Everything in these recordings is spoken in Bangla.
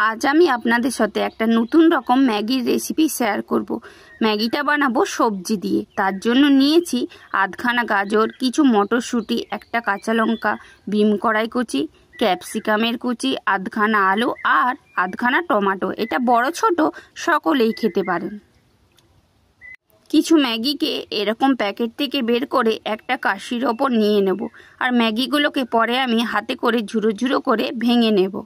আজ আমি আপনাদের সাথে একটা নতুন রকম ম্যাগির রেসিপি শেয়ার করব। ম্যাগিটা বানাবো সবজি দিয়ে। তার জন্য নিয়েছি আধখানা গাজর, কিছু মটরশুঁটি, একটা কাঁচা লঙ্কা, বিম কড়াই কুচি, ক্যাপসিকামের কুচি, আধখানা আলু আর আধখানা টমেটো। এটা বড় ছোট সকলেই খেতে পারেন। কিছু ম্যাগিকে এরকম প্যাকেট থেকে বের করে একটা কাশির ওপর নিয়ে নেব, আর ম্যাগিগুলোকে পরে আমি হাতে করে ঝুরো ঝুরো করে ভেঙে নেব।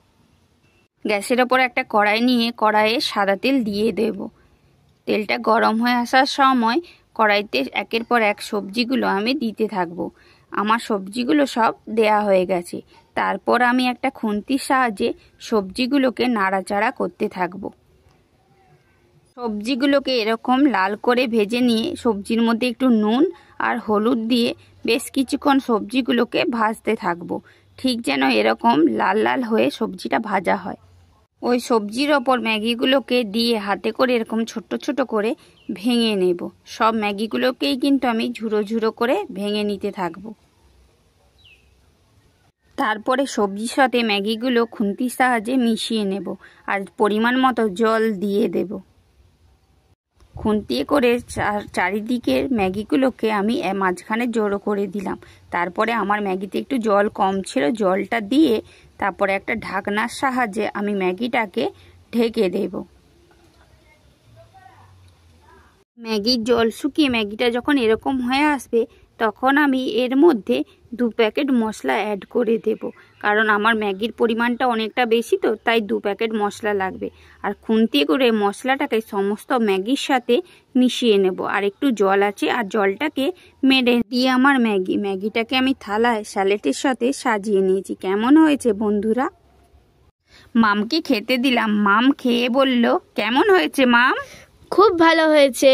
গ্যাসের ওপর একটা কড়াই নিয়ে কড়াইয়ে সাদা তেল দিয়ে দেব। তেলটা গরম হয়ে আসার সময় কড়াইতে একের পর এক সবজিগুলো আমি দিতে থাকব। আমার সবজিগুলো সব দেয়া হয়ে গেছে। তারপর আমি একটা খুন্তির সাহায্যে সবজিগুলোকে নাড়াচাড়া করতে থাকব। সবজিগুলোকে এরকম লাল করে ভেজে নিয়ে সবজির মধ্যে একটু নুন আর হলুদ দিয়ে বেশ কিছুক্ষণ সবজিগুলোকে ভাজতে থাকব, ঠিক যেন এরকম লাল লাল হয়ে সবজিটা ভাজা হয়। ওই সবজির ওপর ম্যাগিগুলোকে দিয়ে হাতে করে এরকম ছোট ছোট করে ভেঙে নেব। সব ম্যাগিগুলোকেই কিন্তু আমি ঝুরো ঝুরো করে ভেঙে নিতে থাকব। তারপরে সবজির সাথে ম্যাগিগুলো খুন্তির সাহায্যে মিশিয়ে নেব আর পরিমাণ মতো জল দিয়ে দেব। খুন্তি করে চারিদিকের ম্যাগিগুলোকে আমি মাঝখানে জড়ো করে দিলাম। তারপরে আমার ম্যাগিতে একটু জল কম ছিল, জলটা দিয়ে তারপরে একটা ঢাকনার সাহায্যে আমি ম্যাগিটাকে ঢেকে দেব। ম্যাগির জল শুকিয়ে ম্যাগিটা যখন এরকম হয়ে আসবে তখন আমি এর মধ্যে 2 প্যাকেট মশলা অ্যাড করে দেব, কারণ আমার ম্যাগির পরিমাণটা অনেকটা বেশি, তো তাই 2 প্যাকেট মশলা লাগবে। আর খুন্তি করে মশলাটাকে সমস্ত ম্যাগির সাথে মিশিয়ে নেব। আর একটু জল আছে, আর জলটাকে মেরে দিয়ে আমার ম্যাগিটাকে আমি থালায় স্যালাডের সাথে সাজিয়ে নিয়েছি। কেমন হয়েছে বন্ধুরা? মামকে খেতে দিলাম। মাম খেয়ে বলল, কেমন হয়েছে মাম? খুব ভালো হয়েছে।